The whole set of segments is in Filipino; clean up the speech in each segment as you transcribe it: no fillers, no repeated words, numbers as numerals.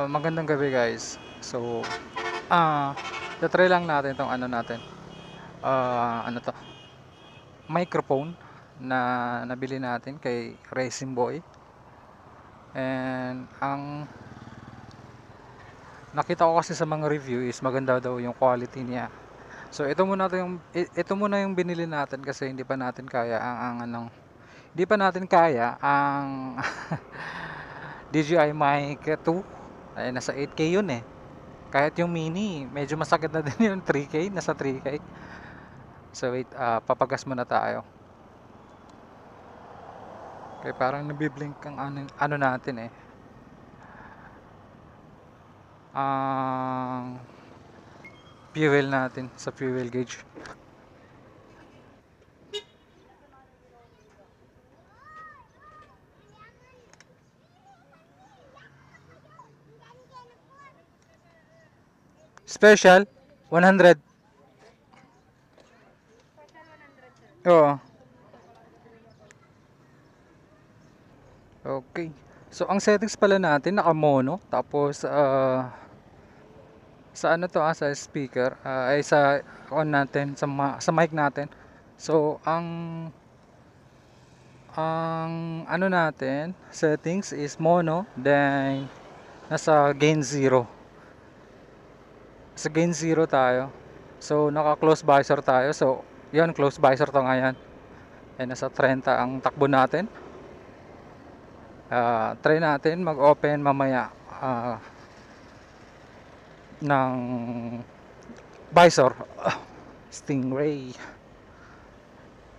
Magandang gabi guys. So, ah, try lang natin tong ano natin. Ano to? Microphone na nabili natin kay Racing Boy. And ang nakita ko kasi sa mga review is maganda daw yung quality niya. So, ito muna yung binili natin kasi hindi pa natin kaya ang anong hindi pa natin kaya ang DJI Mic 2. Ay nasa 8K yun eh. Kahit yung mini, medyo masakit na din yung 3K, nasa 3K. So wait, papagas muna tayo. Kaya parang nabiblink ang ano natin eh. Ang fuel natin sa fuel gauge. Special 100. Oo. Okay. So ang settings pala natin naka mono tapos sa ano to sa speaker ay sa on natin sa mic natin. So ang ano natin settings is mono, then nasa gain 0. Sa gain 0 tayo. So naka close visor tayo. So yun, close visor to ngayon. Ay nasa 30 ang takbo natin. Try natin mag open mamaya ng visor. Stingray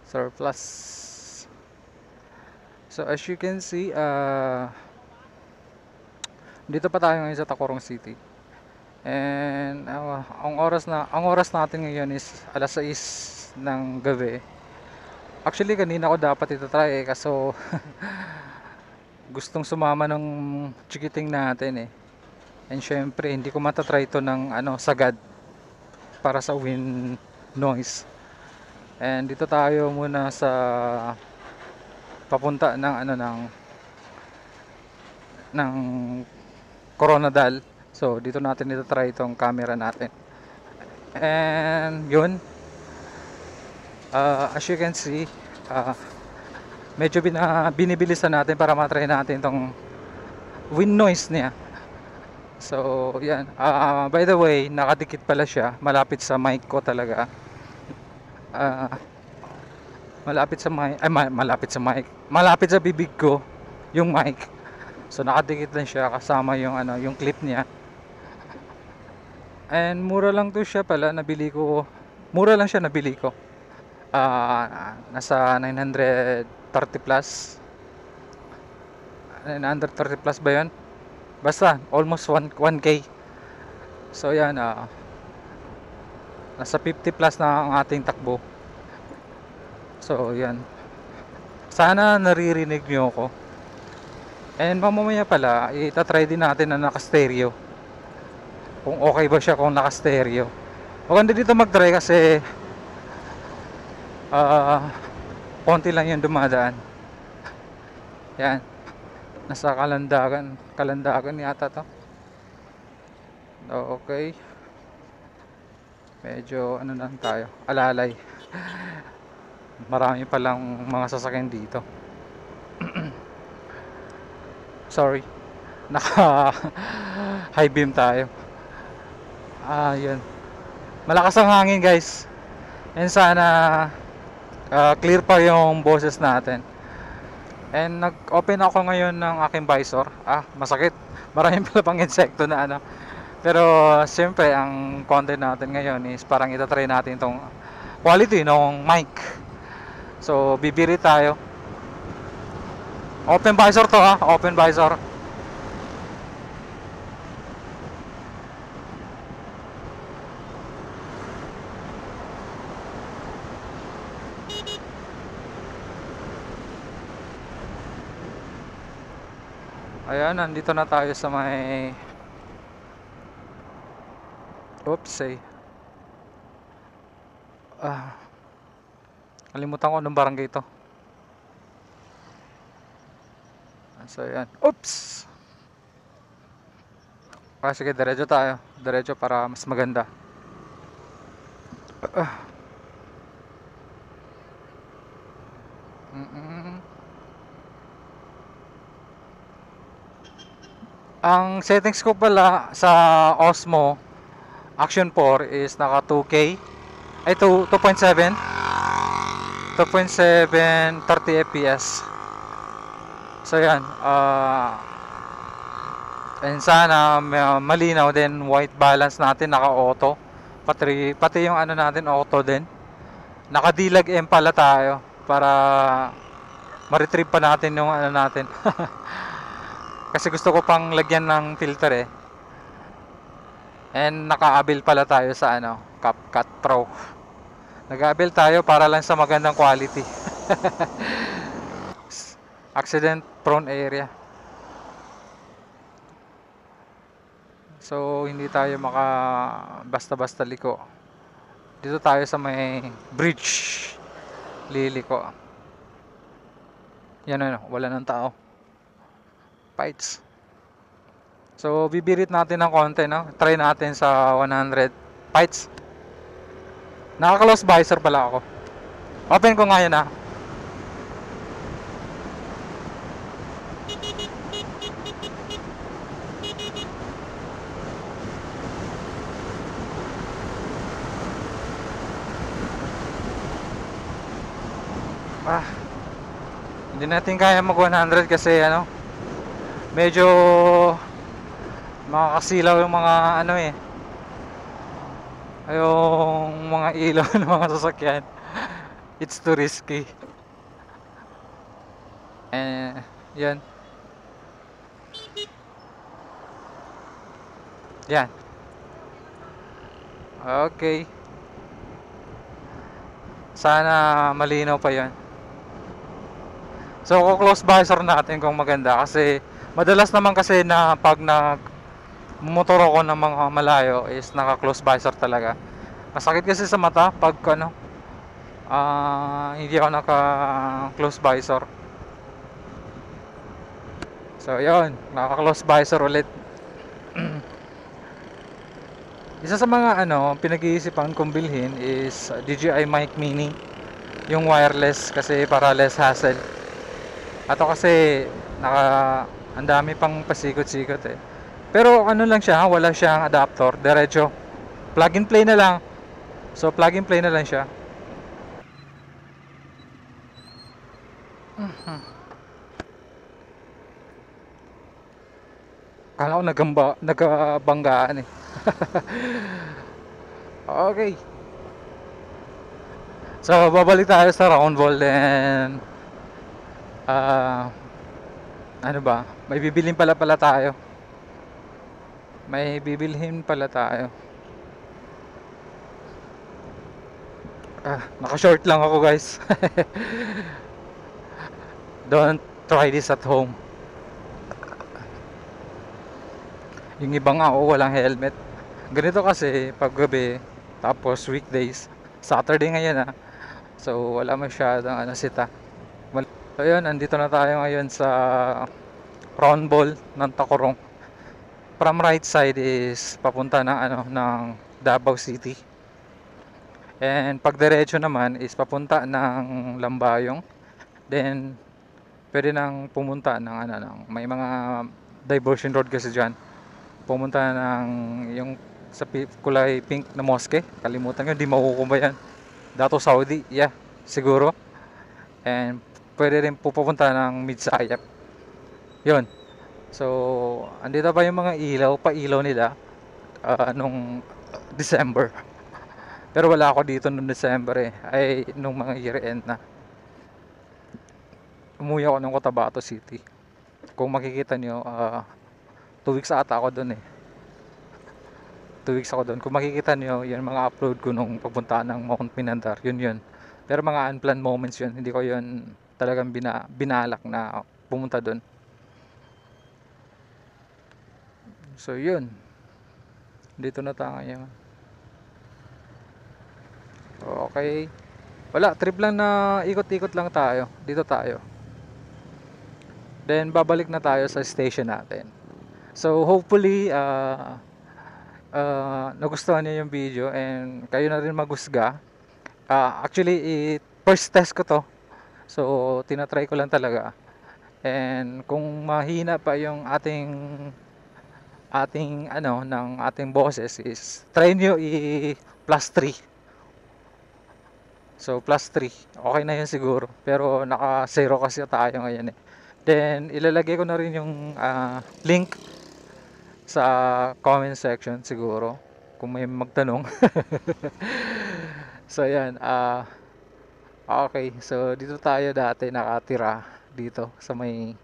surplus. So as you can see, dito pa tayo ngayon sa Tacorong City. And ang oras natin ngayon is alas 6 ng gabi. Actually kanina ko dapat ito try eh, kaso gustong sumama ng chikiting natin eh. And syempre hindi ko matatry ito ng ano sagad para sa wind noise. And dito tayo muna sa papunta ng ano ng Coronadal. So dito natin ito try itong camera natin. And yun, as you can see, medyo binibilisan natin para matry natin itong wind noise niya. So yan, by the way, nakadikit pala siya, malapit sa mic ko talaga. Ah, malapit sa bibig ko yung mic. So nakadikit lang siya kasama yung ano, yung clip niya. And mura lang to siya pala, nabili ko. Mura lang siya nabili ko. Nasa 930 plus. 930 plus ba 'yon? Basta almost 1k. So yan, nasa 50 plus na ang ating takbo. So yan. Sana naririnig niyo ako. And mamamaya pala, itatry din natin na naka-stereo. Kung okay ba siya kung naka-stereo. Maganda dito mag-try kasi konti lang yung dumadaan. Yan. Nasa kalandagan yata to. Okay. Medyo ano lang tayo, alalay. Marami palang mga sasakyan dito. Sorry. Naka high beam tayo. Yun. Malakas ang hangin, guys. And sana clear pa yung boses natin. And nag-open ako ngayon ng aking visor. Masakit. Maraming pala pang insekto na ano. Pero siyempre, ang content natin ngayon is parang itatry natin itong quality ng mic. So, bibili tayo. Open visor to open visor. Ayan, nandito na tayo sa may ah, kalimutan ko anong barangay ito. So ayan, oops. Sige, diretso tayo. Diretso para mas maganda. Mm-mm. Ang settings ko pala sa Osmo Action 4 is naka 2K. Ay, 2.7. 2.7 30 FPS. So yan, and sana malinaw din, white balance natin naka auto. Pati yung ano natin auto din. Naka dilag M pala tayo para ma-retrieve pa natin yung ano natin. Kasi gusto ko pang lagyan ng filter eh. And naka-abil pala tayo sa ano, CapCut Pro. Nag-abil tayo para lang sa magandang quality. Accident prone area. So hindi tayo maka basta-basta liko. Dito tayo sa may bridge. Liliko. Yan ano, wala ng tao. Fights. So bibirit natin ng konti, no? Try natin sa 100 fights. Naka-close visor pala ako. Open ko nga yan ah. Hindi natin kaya mag 100 kasi ano, medyo makakasilaw yung mga ano eh, yung mga ilaw ng mga sasakyan. It's too risky. Yan. Yan. Okay. Sana malinaw pa yan. So, close visor natin kung maganda kasi madalas naman kasi na pag motor ako ng mga malayo is naka-close visor talaga. Masakit kasi sa mata pag ano, hindi ako naka-close visor. So, yun, naka-close visor ulit. Isa sa mga ano, pinag-iisipan kong bilhin is DJI Mic Mini, yung wireless kasi para less hassle. Ato kasi ang dami pang pasikot-sikot eh. Pero ano lang siya, wala siyang adapter, diretso. Plug and play na lang. So plug and play na lang siya. Kala ko nagabanggaan eh. Okay. So babalik tayo sa round ball then ano ba? May bibilhin pala tayo. May bibilhin pala tayo. Naka-short lang ako, guys. Don't try this at home. Yung iba nga, walang helmet. Ganito kasi pag gabi, tapos weekdays, Saturday ngayon so wala masyadong ano sita. So yun, andito na tayo ngayon sa round ball ng Tacorong. From right side is papunta ng ano ng Davao City. And pag diretso naman is papunta ng Lambayong. Then pwede nang pumunta ng ano ng may mga diversion road kasi diyan. Pumunta ng yung sa kulay pink na mosque. Kalimutan ko, hindi makukuha yan. Dato Saudi, yeah, siguro. And pwede rin pupunta ng Midsayap. Yun. So, andito pa yung mga ilaw nila nung December. Pero wala ako dito nung December eh. Ay, nung mga year end na. Umuwi ako ng Cotabato City. Kung makikita nyo, 2 weeks ata ako dun eh. 2 weeks ako doon. Kung makikita nyo, yan mga upload ko nung pagpunta ng Mount Pinandar. Yun. Pero mga unplanned moments yun. Hindi ko yun talagang binalak na pumunta doon. So yun. Dito na tayo ngayon. Okay. Wala, trip lang na ikot-ikot lang tayo. Dito tayo. Then babalik na tayo sa station natin. So hopefully nagustuhan niyo yung video and kayo na rin maghusga. Actually, first test ko to. So, tinatry ko lang talaga. And kung mahina pa yung ating ano ng ating boses is try nyo i plus 3. So, plus 3. Okay na yun siguro. Pero naka 0 kasi tayo ngayon eh. Then, ilalagay ko na rin yung link sa comment section siguro kung may magtanong. So, yan. Okay, so dito tayo dati nakatira dito sa may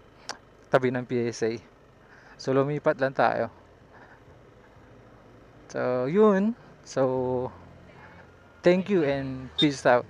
tabi ng PSA. So lumipat lang tayo. So yun. So thank you and peace out.